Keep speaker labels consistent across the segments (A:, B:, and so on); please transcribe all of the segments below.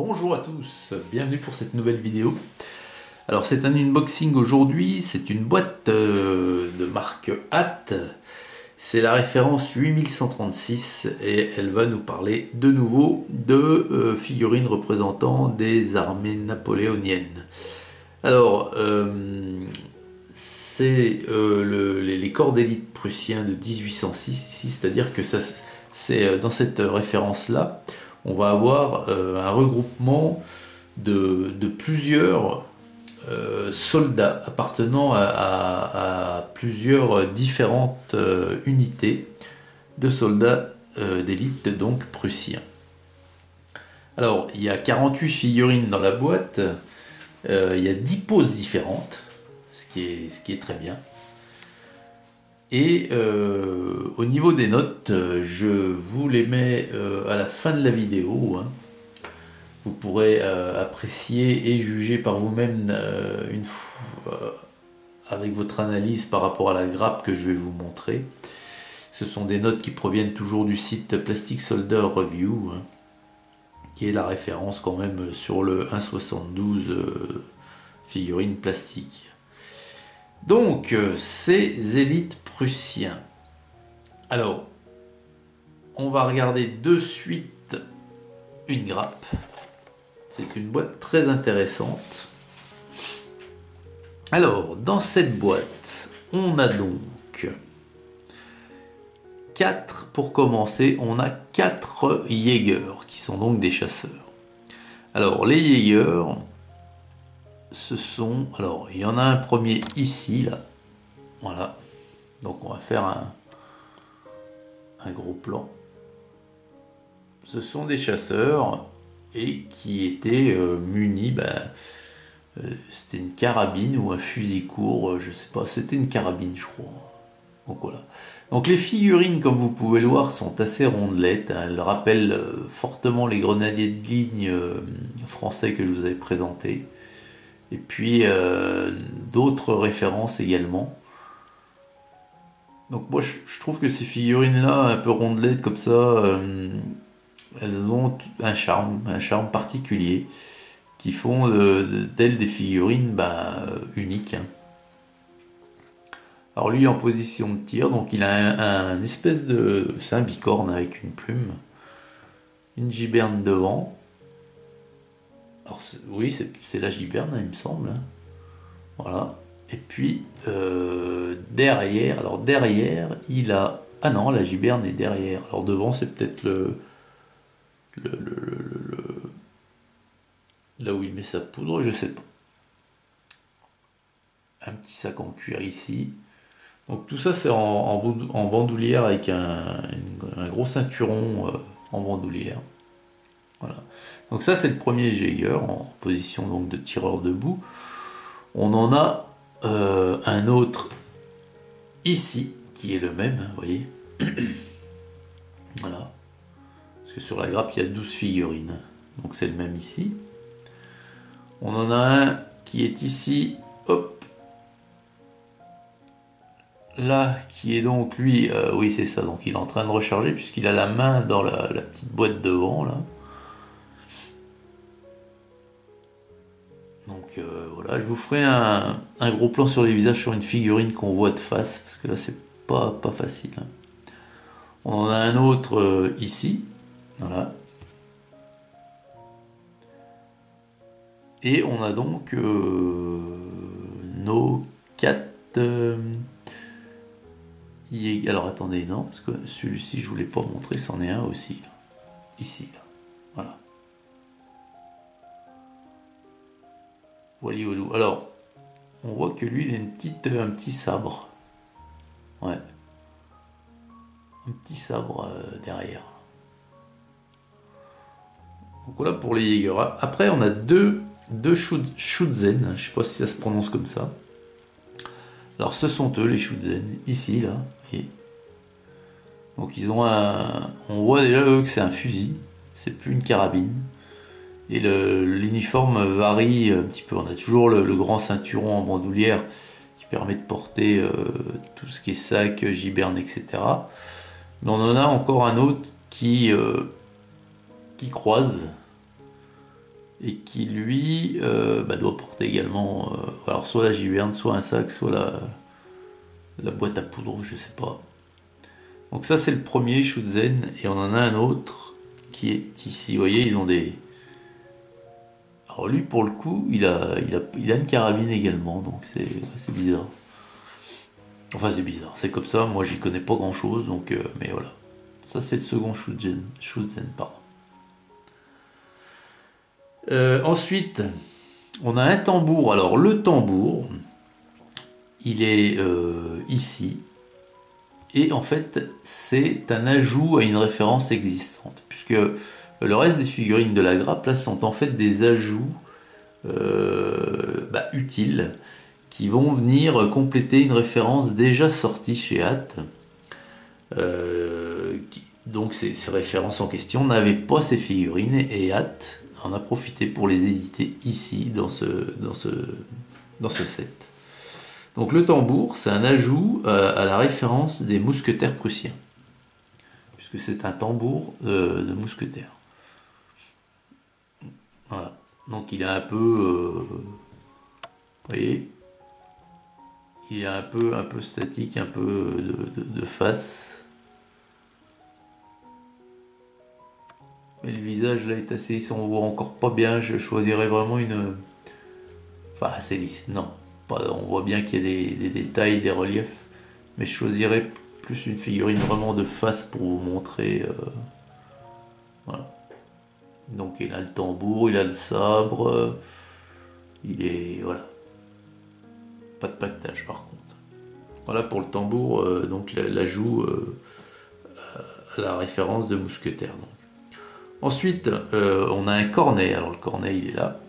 A: Bonjour à tous, bienvenue pour cette nouvelle vidéo. Alors c'est un unboxing aujourd'hui, c'est une boîte de marque Hatt. C'est la référence 8136 et elle va nous parler de nouveau de figurines représentant des armées napoléoniennes. Alors c'est les corps d'élite prussiens de 1806 ici, c'est-à-dire que c'est dans cette référence-là, on va avoir un regroupement de plusieurs soldats appartenant à plusieurs différentes unités de soldats d'élite, donc prussiens. Alors, il y a 48 figurines dans la boîte, il y a 10 poses différentes, ce qui est très bien. Et au niveau des notes, je vous les mets à la fin de la vidéo. Hein. Vous pourrez apprécier et juger par vous-même avec votre analyse par rapport à la grappe que je vais vous montrer. Ce sont des notes qui proviennent toujours du site Plastic Soldier Review, hein, qui est la référence quand même sur le 1,72 figurines plastique. Donc, ces élites prussiens. Alors, on va regarder de suite une grappe. C'est une boîte très intéressante. Alors, dans cette boîte, on a donc 4, pour commencer, on a 4 Jäger, qui sont donc des chasseurs. Alors, les Jäger, ce sont... Alors, il y en a un premier ici, là. Voilà. Donc, on va faire un gros plan. Ce sont des chasseurs et qui étaient munis... c'était une carabine ou un fusil court, je sais pas. C'était une carabine, je crois. Donc, voilà. Donc, les figurines, comme vous pouvez le voir, sont assez rondelettes. Hein. Elles rappellent fortement les grenadiers de ligne français que je vous avais présentés. Et puis d'autres références également. Donc moi je trouve que ces figurines là, un peu rondelettes comme ça, elles ont un charme particulier qui font d'elles des figurines uniques. Hein. Alors lui en position de tir, donc il a un espèce de... C'est un bicorne avec une plume, une giberne devant. Alors, oui, c'est la giberne, il me semble. Hein. Voilà. Et puis, derrière, alors derrière, il a... Ah non, la giberne est derrière. Alors devant, c'est peut-être là où il met sa poudre, je sais pas. Un petit sac en cuir ici. Donc tout ça, c'est en bandoulière avec un gros ceinturon en bandoulière. Voilà. Donc ça c'est le premier Jäger en position donc de tireur debout. On en a un autre ici qui est le même, vous voyez. Voilà. Parce que sur la grappe il y a 12 figurines. Donc c'est le même ici. On en a un qui est ici, hop. Là qui est donc lui, oui c'est ça, donc il est en train de recharger puisqu'il a la main dans la petite boîte devant là. Donc voilà, je vous ferai un gros plan sur les visages sur une figurine qu'on voit de face, parce que là c'est pas facile. Hein. On en a un autre ici, voilà. Et on a donc nos 4... alors attendez, non, parce que celui-ci je ne vous l'ai pas montré, c'en est un aussi, là. Ici, là, voilà. Voilà. Alors, on voit que lui, il a un petit sabre. Ouais. Un petit sabre derrière. Donc voilà pour les Jäger. Après, on a deux Schutzen. Je ne sais pas si ça se prononce comme ça. Alors, ce sont eux, les Schutzen. Ici, là. Et donc, ils ont un... On voit déjà, eux, que c'est un fusil. C'est plus une carabine. Et l'uniforme varie un petit peu. On a toujours le grand ceinturon en bandoulière qui permet de porter tout ce qui est sac, giberne, etc. Mais on en a encore un autre qui croise. On en a un autre qui est ici, et qui lui doit porter également alors soit la giberne, soit un sac, soit la boîte à poudre, je sais pas. Donc ça c'est le premier Schutzen, et on en a un autre qui est ici. Vous voyez, ils ont des... Alors lui pour le coup, il a une carabine également, donc c'est bizarre. Enfin c'est bizarre, c'est comme ça, moi j'y connais pas grand chose, donc mais voilà. Ça c'est le second Schutzen, pardon. Ensuite, on a un tambour. Alors le tambour, il est ici. Et en fait, c'est un ajout à une référence existante. Puisque le reste des figurines de la grappe, là, sont en fait des ajouts utiles qui vont venir compléter une référence déjà sortie chez Hatt. Donc ces références en question n'avaient pas ces figurines, et Hatt en a profité pour les éditer ici, dans ce set. Donc le tambour, c'est un ajout à la référence des mousquetaires prussiens, puisque c'est un tambour de mousquetaires. Voilà. Donc il est un peu... vous voyez, il est un peu statique, un peu de face. Mais le visage là est assez lisse, on voit encore pas bien. Je choisirais vraiment une... Enfin assez lisse, non. On voit bien qu'il y a des détails, des reliefs. Mais je choisirais plus une figurine vraiment de face pour vous montrer. Voilà. Donc il a le tambour, il a le sabre. Il est... Voilà. Pas de pactage par contre. Voilà pour le tambour, donc l'ajout à la référence de mousquetaire. Donc. Ensuite, on a un cornet. Alors le cornet, il est là.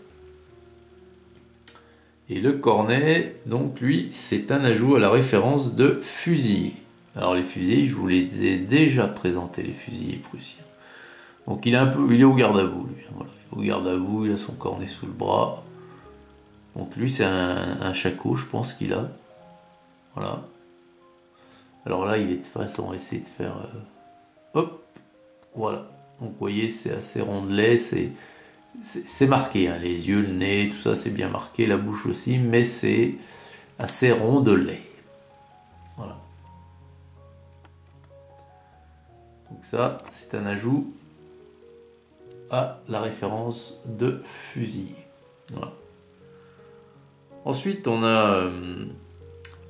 A: Et le cornet, donc lui, c'est un ajout à la référence de fusilier. Alors les fusiliers, je vous les ai déjà présentés, les fusiliers prussiens. Donc il est au garde à vous, lui. Voilà. Au garde à vous, il a son cornet sous le bras. Donc lui, c'est un shako, je pense qu'il a. Voilà. Alors là, il est de face, on va essayer de faire... hop, voilà. Donc vous voyez, c'est assez rondelet, c'est marqué, hein, les yeux, le nez, tout ça c'est bien marqué, la bouche aussi, mais c'est assez rondelet. Voilà. Donc ça, c'est un ajout à la référence de fusil. Voilà. Ensuite, on a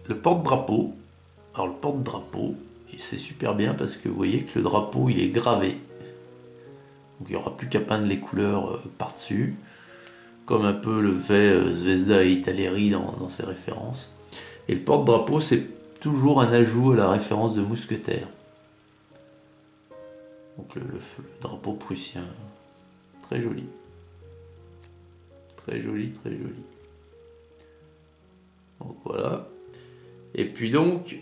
A: le porte-drapeau. Alors le porte-drapeau, c'est super bien parce que vous voyez que le drapeau, il est gravé. Donc il n'y aura plus qu'à peindre les couleurs par-dessus, comme un peu le fait Zvezda et Italeri dans ses références. Et le porte-drapeau, c'est toujours un ajout à la référence de mousquetaire. Donc le drapeau prussien, très joli. Très joli, très joli. Donc voilà. Et puis donc,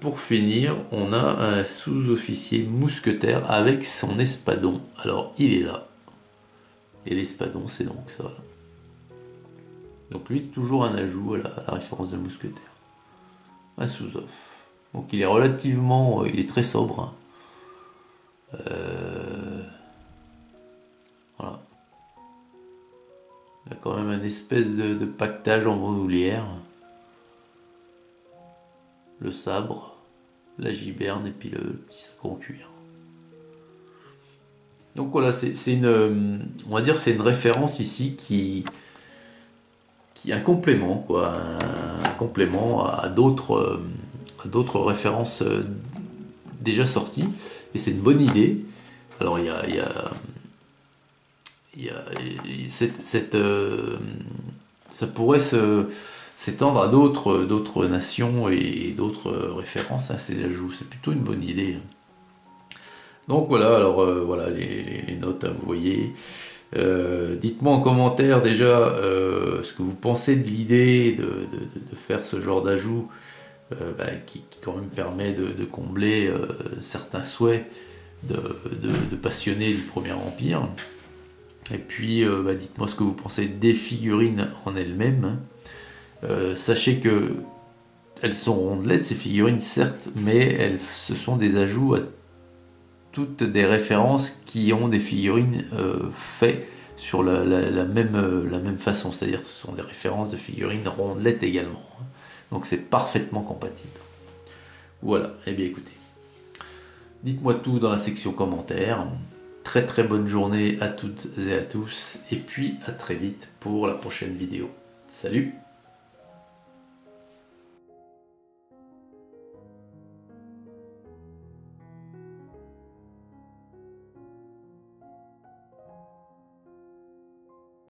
A: pour finir, on a un sous-officier mousquetaire avec son espadon. Alors, il est là. Et l'espadon, c'est donc ça. Là. Donc lui, c'est toujours un ajout à la référence de mousquetaire. Un sous-off. Donc il est relativement... il est très sobre. Hein. Voilà. Il a quand même un espèce de pactage en bandoulière. Le sabre, la giberne et puis le petit sac en cuir. Donc voilà, c'est une, on va dire, c'est une référence ici qui est un complément, quoi, un complément à d'autres références déjà sorties, et c'est une bonne idée. Alors il y a ça pourrait s'étendre à d'autres nations et d'autres références à ces ajouts. C'est plutôt une bonne idée. Donc voilà, alors voilà les notes, hein, vous voyez. Dites-moi en commentaire déjà ce que vous pensez de l'idée de faire ce genre d'ajout qui quand même permet de combler certains souhaits de passionnés du Premier Empire. Et puis dites-moi ce que vous pensez des figurines en elles-mêmes. Sachez que elles sont rondelettes ces figurines certes, mais ce sont des ajouts à toutes des références qui ont des figurines faites sur la même façon, c'est-à-dire que ce sont des références de figurines rondelettes également. Donc c'est parfaitement compatible. Voilà, et bien écoutez, dites-moi tout dans la section commentaires. Très très bonne journée à toutes et à tous, et puis à très vite pour la prochaine vidéo. Salut!